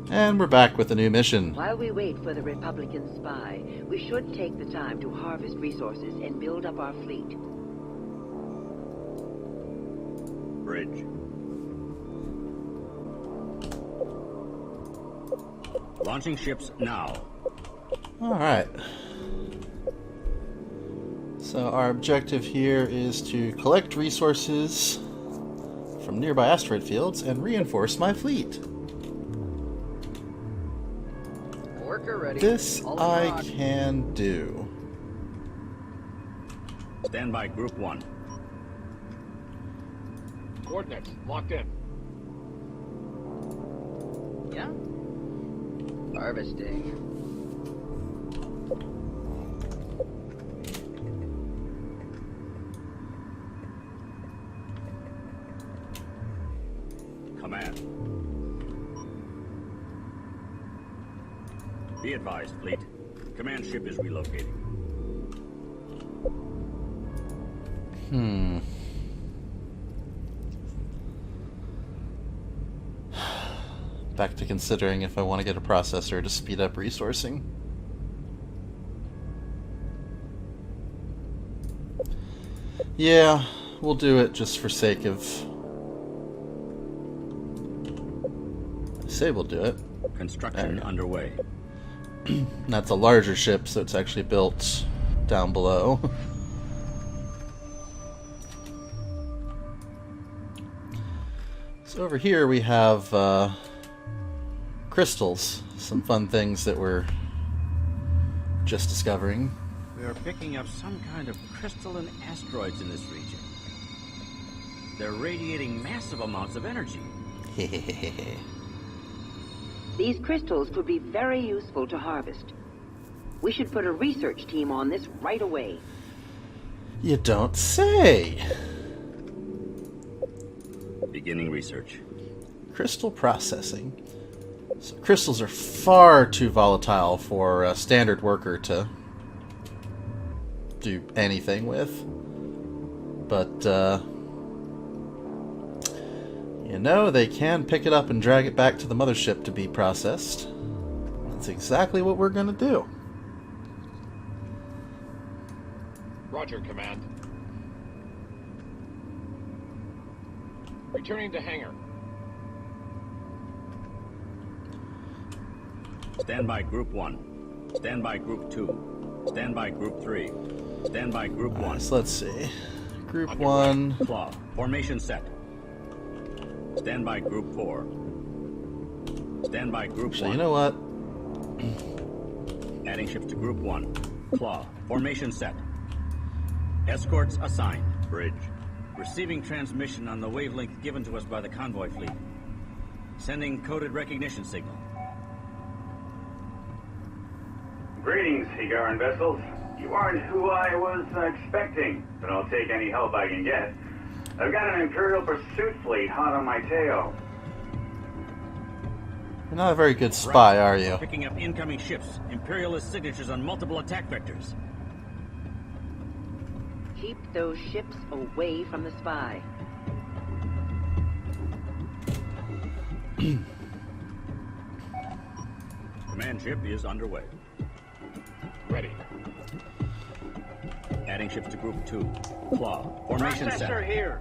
And we're back with a new mission. While we wait for the Republican spy, we should take the time to harvest resources and build up our fleet. Bridge. Launching ships now. Alright. So our objective here is to collect resources from nearby asteroid fields and reinforce my fleet. Worker ready. This All I aboard. can do. Stand by Group 1. Coordinates locked in. Yeah. Harvesting. Command. Be advised, fleet. Command ship is relocating. Back to considering if I want to get a processor to speed up resourcing. Yeah, we'll do it just for sake of... I say we'll do it. Construction underway. That's a larger ship, so it's actually built down below. So over here we have crystals. Some fun things that we're just discovering. We are picking up some kind of crystalline asteroids in this region. They're radiating massive amounts of energy. These crystals could be very useful to harvest. We should put a research team on this right away. You don't say! Beginning research. Crystal processing. So crystals are far too volatile for a standard worker to do anything with. But, you know, they can pick it up and drag it back to the mothership to be processed. That's exactly what we're going to do. Roger, Command. Returning to hangar. Stand by Group 1. Stand by Group 2. Stand by Group 3. Stand by Group 1. So let's see. Group 1. Claw. Formation set. Stand by Group 4. Stand by Group Actually, 1. you know what? Adding ships to Group 1. Claw. Formation set. Escorts assigned. Bridge. Receiving transmission on the wavelength given to us by the convoy fleet. Sending coded recognition signal. Greetings, Higaran vessels. You aren't who I was expecting, but I'll take any help I can get. I've got an Imperial pursuit fleet hot on my tail. You're not a very good spy, are you? Picking up incoming ships. Imperialist signatures on multiple attack vectors. Keep those ships away from the spy. Command ship is underway. Ready. Adding ships to Group 2. Claw. Formation set. Processor here.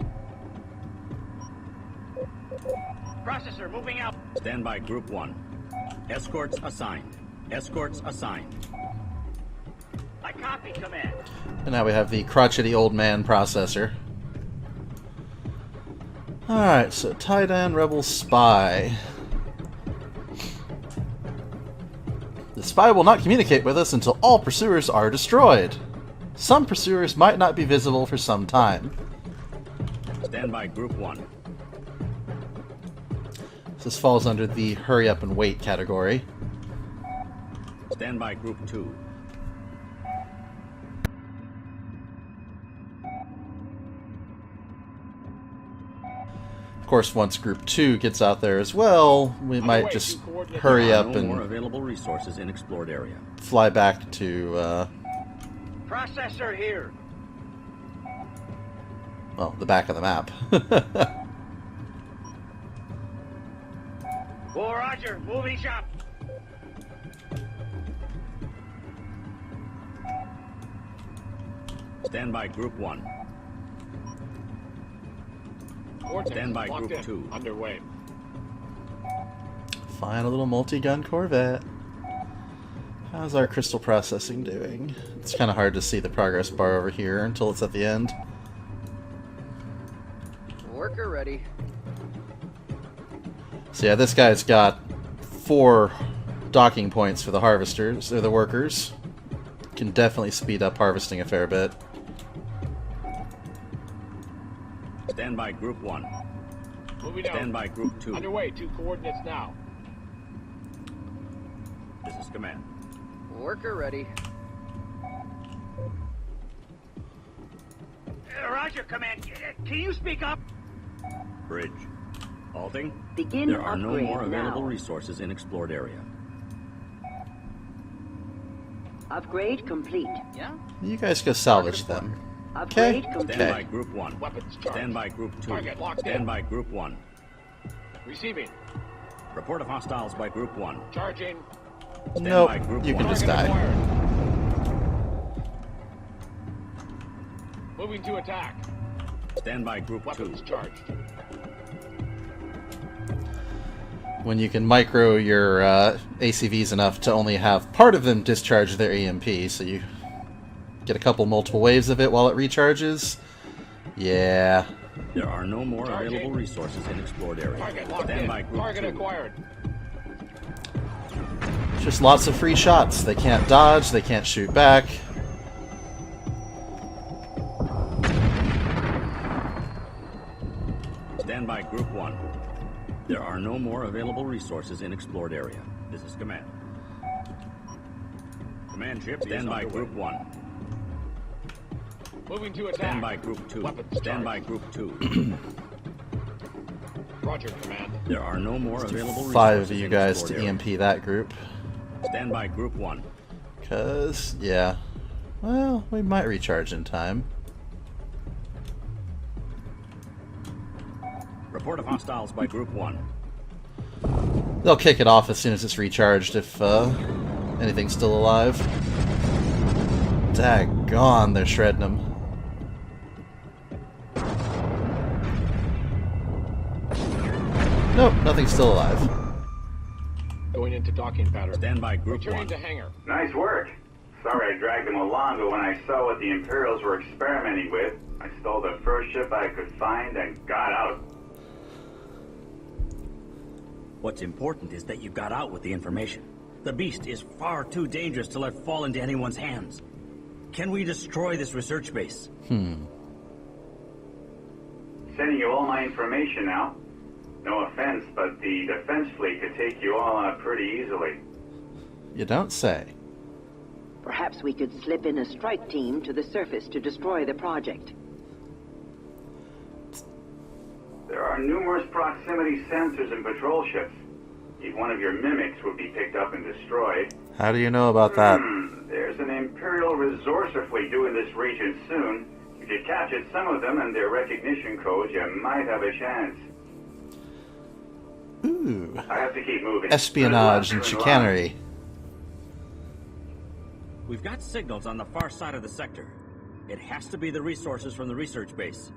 Processor moving out. Stand by Group 1. Escorts assigned. Escorts assigned. I copy, Command. And now we have the crotchety old man processor. Alright, so Titan Rebel Spy. The spy will not communicate with us until all pursuers are destroyed. Some pursuers might not be visible for some time. Stand by Group 1. This falls under the hurry up and wait category. Stand by Group 2. Of course, once Group 2 gets out there as well, we might just hurry up No more and available resources in explored area. fly back to, Processor here. well, the back of the map. Oh, Roger. Moving shop. Stand by Group 1. Coordinates Stand by locked Group in. 2. Underway. Fine, a little multi-gun Corvette. How's our crystal processing doing? It's kind of hard to see the progress bar over here until it's at the end. Worker ready. So yeah, this guy's got 4 docking points for the harvesters, or the workers. Can definitely speed up harvesting a fair bit. Stand by Group 1. Moving out. Stand by Group 2. Underway. 2 coordinates now. This is command. Worker ready. Roger, Command. Can you speak up? Bridge. Halting. Begin There are no upgrade more available now. resources in explored area. Upgrade complete. Yeah? You guys go salvage them. Upgrade Stand complete. by Group 1. Weapons charged. Stand by Group 2. Target locked Stand in. by Group 1. Receiving. Report of hostiles by Group 1. Charging. Stand Nope, by Group you can 1. just Target die. acquired. Moving to attack. Stand by Group 2. Weapons charged. When you can micro your ACVs enough to only have part of them discharge their EMP, so you get a couple multiple waves of it while it recharges. Yeah. There are no more Charging. available resources in explored area. Target locked Stand in. by Group Target 2. acquired. Just lots of free shots. They can't dodge, they can't shoot back. Stand by Group 1. There are no more available resources in explored area. This is command. Command ship, stand by Group 1. Moving to attack. Stand by Group 2. Weapons Stand by charged. Group 2. Roger, Command. There are no more available 5 resources of you in guys to explored area. EMP that group. Stand by Group 1. Because, yeah. Well, we might recharge in time. Report of hostiles by Group 1. They'll kick it off as soon as it's recharged if anything's still alive. Daggone, they're shredding them. Nope, nothing's still alive. Going into docking pattern. Stand by Group Returning 1. to hangar. Nice work. Sorry I dragged them along, but when I saw what the Imperials were experimenting with, I stole the first ship I could find and got out. What's important is that you got out with the information. The beast is far too dangerous to let fall into anyone's hands. Can we destroy this research base? Sending you all my information now. No offense, but the defense fleet could take you all out pretty easily. You don't say. Perhaps we could slip in a strike team to the surface to destroy the project. There are numerous proximity sensors in patrol ships. If one of your mimics would be picked up and destroyed. How do you know about that? There's an Imperial resourcer fleet due in this region soon. If you captured some of them and their recognition codes, you might have a chance. Ooh. I have to keep moving. Espionage and Good luck, chicanery. We've got signals on the far side of the sector. It has to be the resources from the research base.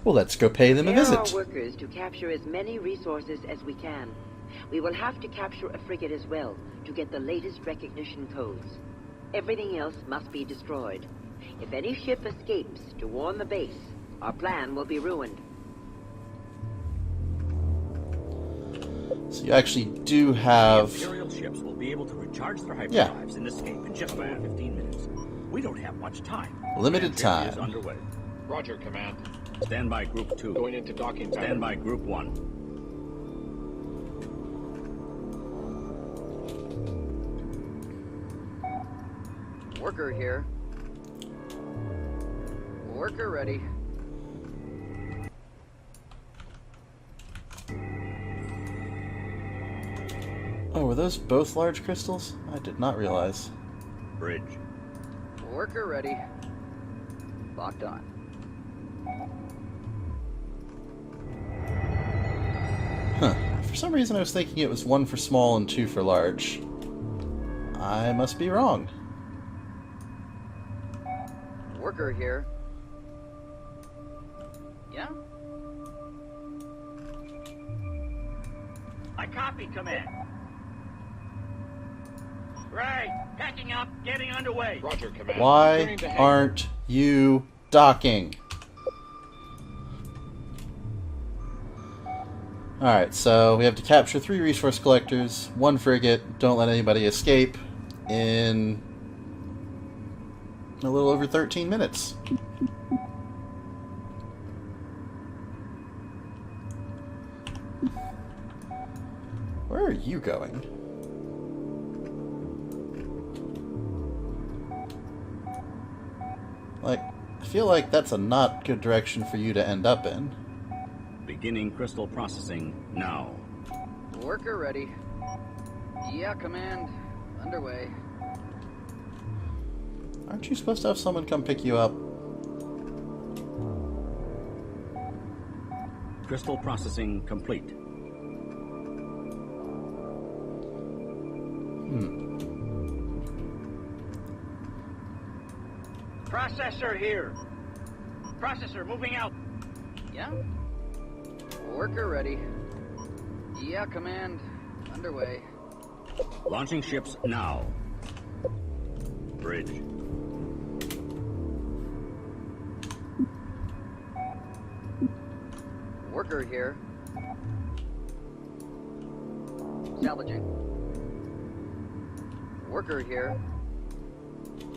Well, let's go pay them a There are visit. workers to capture as many resources as we can. We will have to capture a frigate as well to get the latest recognition codes. Everything else must be destroyed. If any ship escapes to warn the base, our plan will be ruined. So you actually do have... Imperial ships will be able to recharge their Yeah. hyperdrives and escape in just about 15 minutes. We don't have much time. Limited Command ship is time. underway. Roger, Command. Stand by Group 2. Going into docking pattern. Stand by Group 1. Worker here. Worker ready. Oh, were those both large crystals? I did not realize. Bridge. Worker ready. Locked on. Huh. For some reason I was thinking it was 1 for small and 2 for large. I must be wrong. Worker here. Yeah? I copy, Command. Right. Packing up, getting underway. Roger, Command. Why Returning to hangar. aren't you docking? Alright, so we have to capture 3 resource collectors, 1 frigate, don't let anybody escape, in a little over 13 minutes. Where are you going? Like, I feel like that's a not good direction for you to end up in. Beginning crystal processing now. Worker ready. Yeah, Command. Underway. Aren't you supposed to have someone come pick you up? Crystal processing complete. Processor here. Processor moving out. Yeah? Worker ready. Yeah, Command. Underway. Launching ships now. Bridge. Worker here. Salvaging. Worker here.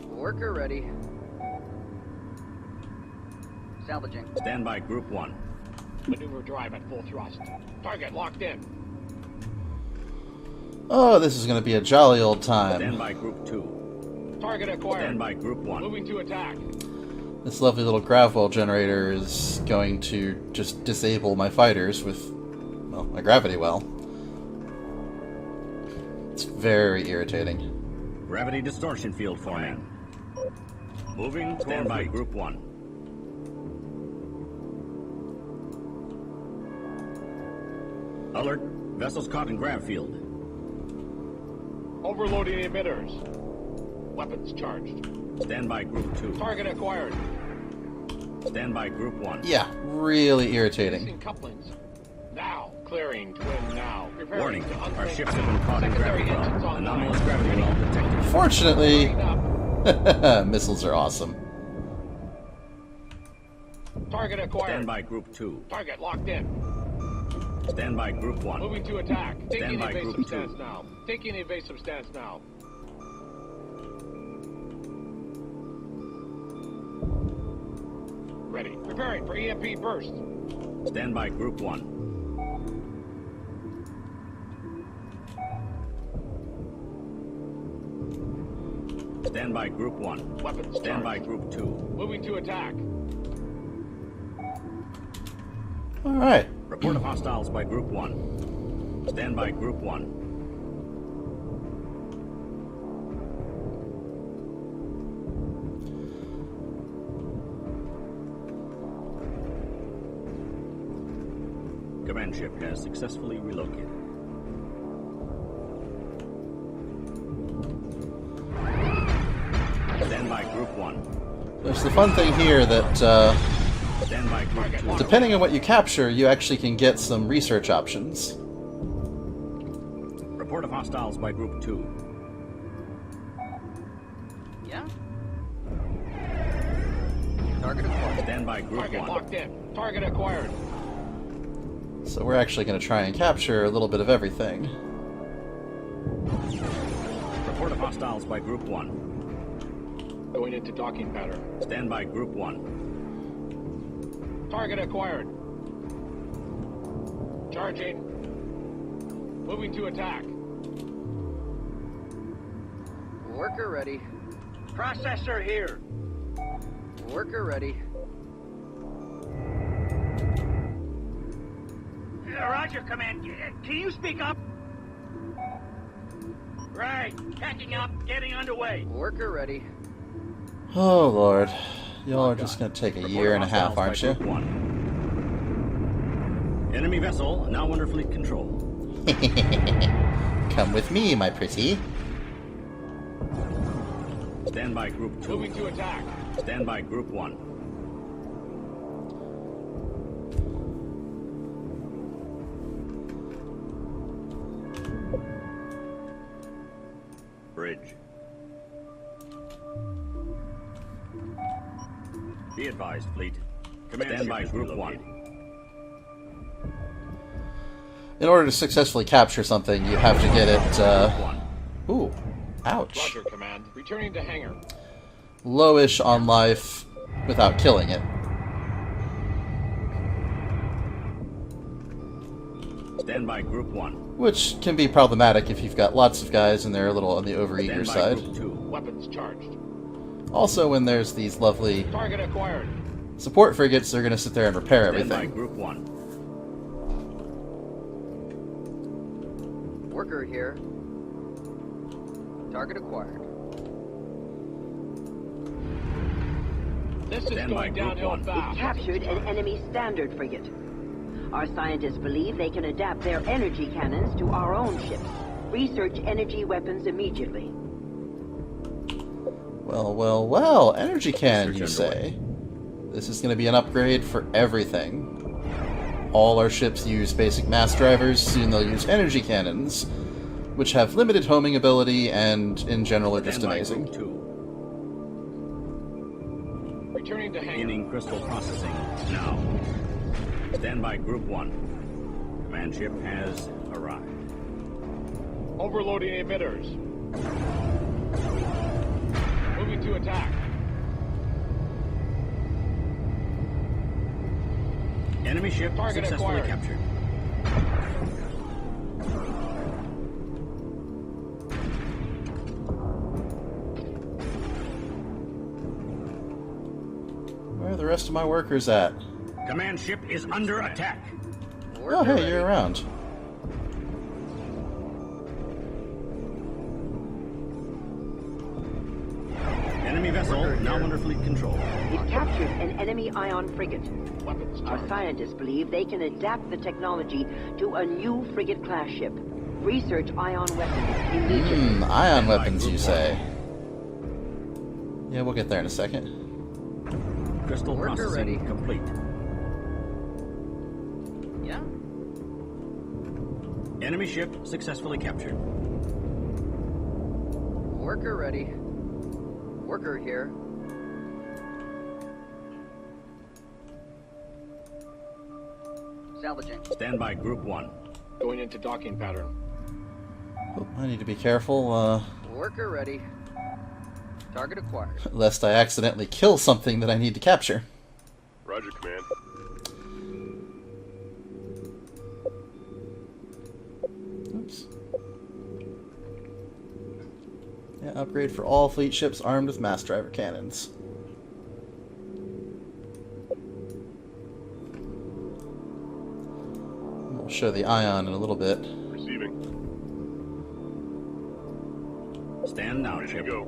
Worker ready. Salvaging. Stand by Group 1. Maneuver drive at full thrust. Target locked in. Oh, this is going to be a jolly old Stand time. by Group 2. Target acquired. Stand by Group 1. Moving to attack. This lovely little grav well generator is going to just disable my fighters with, well, a gravity well. It's very irritating. Gravity distortion field forming. Moving. Stand by Group 1. Alert. Vessels caught in grav field. Overloading emitters. Weapons charged. Stand by Group 2. Target acquired. Stand by Group 1. Yeah, really irritating. Missing couplings. Now. Clearing twin now. Preparing Warning. to Our unlink. ships have been caught in Secondary gravity engines well. online. Anomalous gravity well detected. Fortunately, Clearing up. missiles are awesome. Target acquired. Stand by Group 2. Target locked in. Stand by Group 1. Moving to attack. Taking by evasive Group stance 2. now. Taking evasive stance now. Ready. Preparing for EMP burst. Stand by Group 1. Stand by Group 1. Weapons Stand by charged. Group 2. Moving to attack. Alright. Report of hostiles by Group 1. Stand by Group 1. Command ship has successfully relocated. Stand by Group 1. There's the fun thing here that, Stand by Group 2. depending on what you capture, you actually can get some research options. Report of hostiles by Group 2. Yeah? Target acquired. Stand by Group Target 1. locked in. Target acquired. So we're actually going to try and capture a little bit of everything. Report of hostiles by Group 1. Going into docking pattern. Stand by Group 1. Target acquired. Charging. Moving to attack. Worker ready. Processor here. Worker ready. Roger, Command. Can you speak up? Right. Packing up, getting underway. Worker ready. Oh, Lord. Y'all are just going to take a year and a half, aren't you? Group 1. Enemy vessel now under fleet control. Come with me, my pretty. Stand by Group 2. Moving to attack. Stand by Group 1. Bridge. Be advised, fleet. Command Stand by ship is Group relocated. 1. In order to successfully capture something, you have to get it, ooh, ouch. Roger, Command. Returning to hangar. Lowish on life without killing it. Stand by Group 1. Which can be problematic if you've got lots of guys and they're a little on the overeager Stand by side. Group 2. Weapons charged. Also, when there's these lovely Target acquired. support frigates, they're going to sit there and repair Stand by everything. Group 1. Worker here. Target acquired. This is Stand by going Group downhill 1. fast. Captured an enemy standard frigate. Our scientists believe they can adapt their energy cannons to our own ships. Research energy weapons immediately. Well, well, well, energy cannon, you Research say? This is going to be an upgrade for everything. All our ships use basic mass drivers, soon they'll use energy cannons, which have limited homing ability and, in general, are just Stand by amazing. Group 2. Returning to hangar. Beginning crystal processing now. Stand by Group 1. Command ship has arrived. Overloading emitters. Moving to attack. Enemy ship Target successfully acquired. captured. Where are the rest of my workers at? Command ship is under attack. Worker Oh, hey, ready. you're around. Enemy vessel Worker now here. under fleet control. We've captured an enemy ion frigate. Weapons Our charged. scientists believe they can adapt the technology to a new frigate-class ship. Research ion weapons immediately. Ion Stand by weapons, Group you 1. say? Yeah, we'll get there in a second. Crystal Worker processing ready. complete. Yeah. Enemy ship successfully captured. Worker ready. Worker here. Salvaging. Stand by Group 1. Going into docking pattern. Oh, I need to be careful, Worker ready. Target acquired. lest I accidentally kill something that I need to capture. Roger, Command. Oops. Yeah, upgrade for all fleet ships armed with mass driver cannons. We'll show the ion in a little bit. Receiving. Stand now, Ready to ship. go.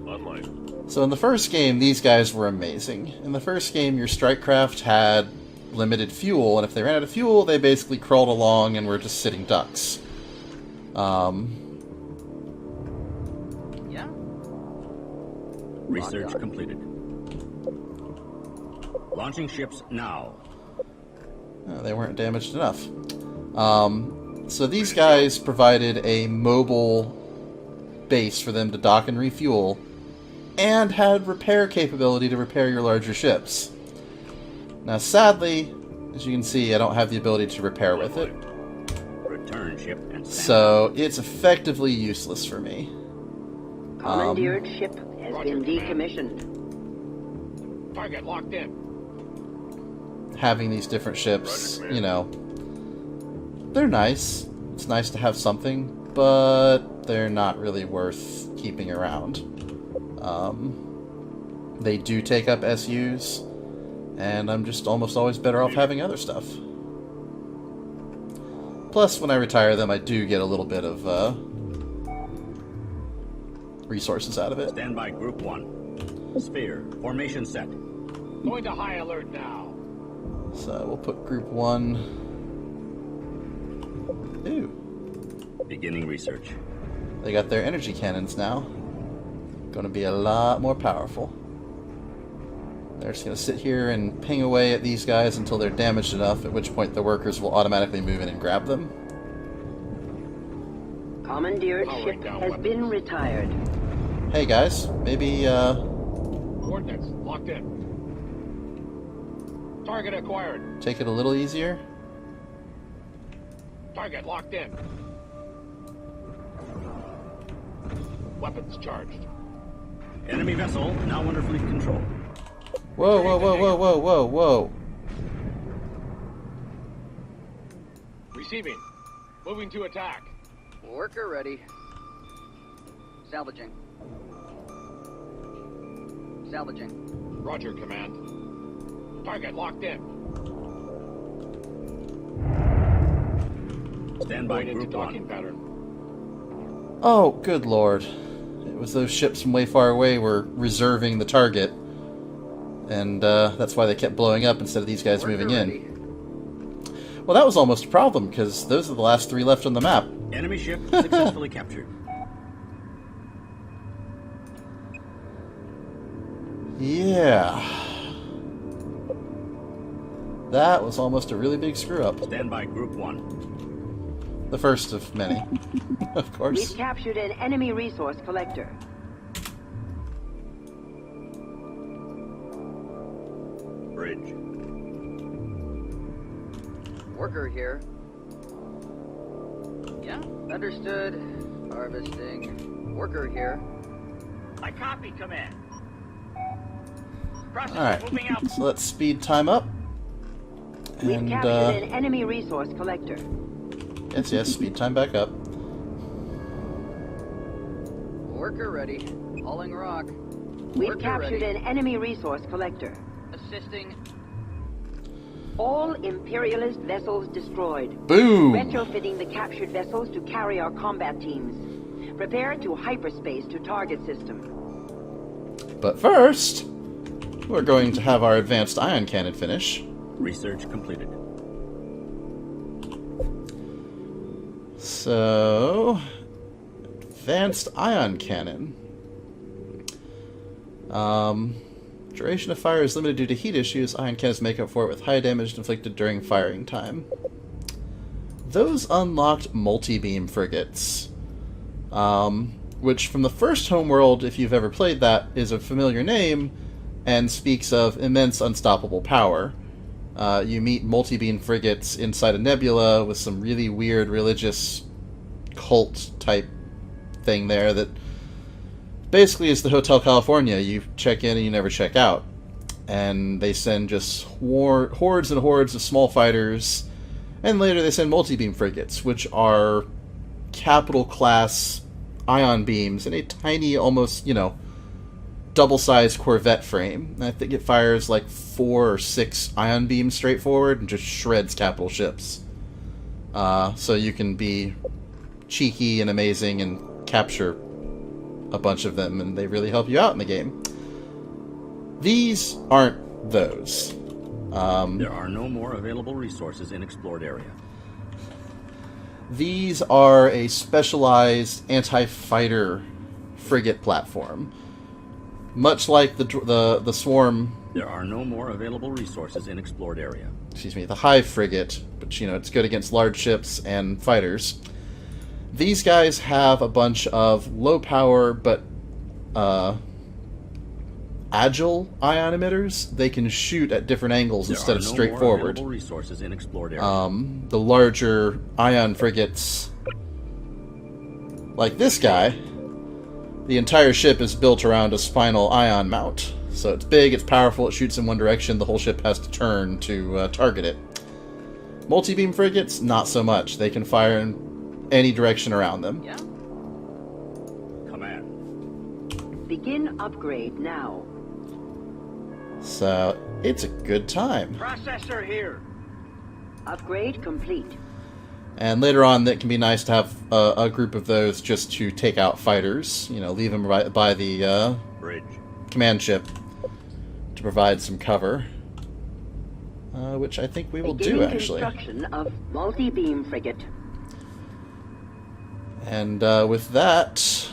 Online. So in the first game, these guys were amazing. In the first game, your strike craft had limited fuel, and if they ran out of fuel, they basically crawled along and were just sitting ducks. Yeah. Research Roger. completed. Launching ships now. They weren't damaged enough. So these guys provided a mobile base for them to dock and refuel, and had repair capability to repair your larger ships. Now sadly, as you can see, I don't have the ability to repair with it, Return ship and stand. so it's effectively useless for me. Commandeered ship has Roger, been Command. decommissioned. Target locked in. Having these different ships, Roger, Command. you know, they're nice. It's nice to have something, but they're not really worth keeping around. They do take up SUs, and I'm just almost always better off having other stuff. Plus, when I retire them, I do get a little bit of resources out of it. Stand by Group 1. Sphere. Formation set. Going to high alert now. So we'll put Group 1. Ooh. Beginning research. They got their energy cannons now. Going to be a lot more powerful. They're just going to sit here and ping away at these guys until they're damaged enough, at which point the workers will automatically move in and grab them. Commandeer's ship has been retired. Hey guys, maybe, Coordinates locked in. Target acquired. take it a little easier? Target locked in. Weapons charged. Enemy vessel now under fleet control. Whoa, whoa, whoa, whoa, whoa, whoa, whoa. Receiving. Moving to attack. Worker ready. Salvaging. Salvaging. Roger, Command. Target locked in. Stand by Going into Group docking 1. pattern. Oh, good lord. It was those ships from way far away were reserving the target. And that's why they kept blowing up instead of these guys Worker moving in. ready. Well, that was almost a problem, because those are the last 3 left on the map. Enemy ship successfully captured. Yeah. That was almost a really big screw-up. Stand by Group 1. The first of many, of course. We've captured an enemy resource collector. Bridge. Worker here. Yeah, understood. Harvesting. Worker here. I copy, Command. Processor Alright, moving out. so let's speed time up. We've And, captured an enemy resource collector. yes, speed time back up. Worker ready. Hauling rock. We've Worker captured ready. an enemy resource collector. Assisting. All Imperialist vessels destroyed. Boom! Retrofitting the captured vessels to carry our combat teams. Prepare to hyperspace to target system. But first, we're going to have our advanced ion cannon finish. Research completed. So, advanced ion cannon. Duration of fire is limited due to heat issues. Ion cannons make up for it with high damage inflicted during firing time. Those unlocked multi-beam frigates, which from the first Homeworld, if you've ever played that, is a familiar name and speaks of immense unstoppable power. You meet multi-beam frigates inside a nebula with some really weird religious cult-type thing there that basically is the Hotel California. You check in and you never check out. And they send just hordes and hordes of small fighters, and later they send multi-beam frigates, which are capital-class ion beams in a tiny, almost, double-sized Corvette frame. And I think it fires like 4 or 6 ion beams straight forward and just shreds capital ships. So you can be cheeky and amazing and capture a bunch of them, and they really help you out in the game. These aren't those. There are no more available resources in explored area. These are a specialized anti-fighter frigate platform. Much like the Swarm... There are no more available resources in explored area. Excuse me, the Hive frigate, but it's good against large ships and fighters. These guys have a bunch of low-power but agile ion emitters. They can shoot at different angles instead of straight forward. There are no more available resources in explored area. The larger ion frigates, like this guy, the entire ship is built around a spinal ion mount. So it's big, it's powerful, it shoots in one direction, the whole ship has to turn to target it. Multi-beam frigates, not so much. They can fire in any direction around them. Yeah. Command. Begin upgrade now. So it's a good time. Processor here. Upgrade complete. And later on, it can be nice to have a group of those just to take out fighters. Leave them by the Bridge. command ship to provide some cover. which I think we will do, Beginning actually. construction of multi-beam frigate. And with that,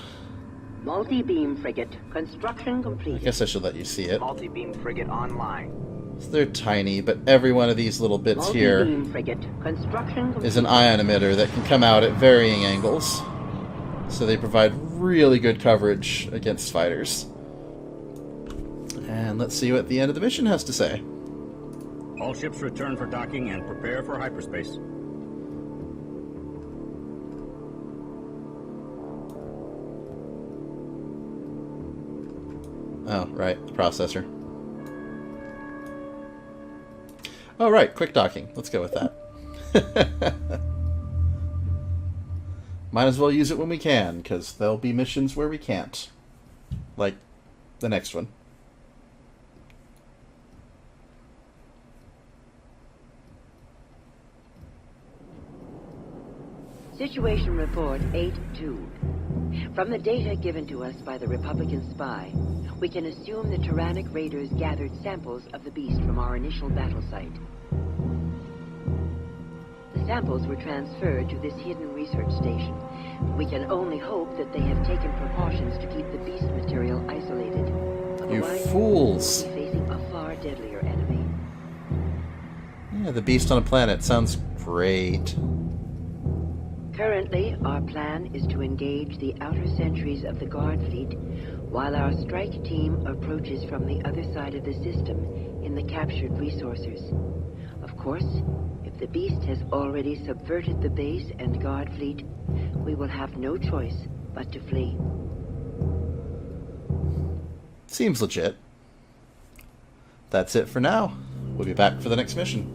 Multi-beam frigate. Construction I complete. guess I should let you see it. Multi-beam frigate online. So they're tiny, but every one of these little bits here Multi-beam frigate. Construction complete. is an ion emitter that can come out at varying angles. So they provide really good coverage against fighters. And let's see what the end of the mission has to say. All ships return for docking and prepare for hyperspace. Oh, right, the processor. Oh, right, quick docking. Let's go with that. Might as well use it when we can, because there'll be missions where we can't. Like the next one. Situation report 8-2. From the data given to us by the Republican spy, we can assume the Tyrannic raiders gathered samples of the beast from our initial battle site. The samples were transferred to this hidden research station. We can only hope that they have taken precautions to keep the beast material isolated. You Otherwise, fools! we'll be facing a far deadlier enemy. Yeah, the beast on a planet sounds great. Currently, our plan is to engage the outer sentries of the Guard Fleet while our strike team approaches from the other side of the system in the captured resources. Of course, if the beast has already subverted the base and Guard Fleet, we will have no choice but to flee. Seems legit. That's it for now. We'll be back for the next mission.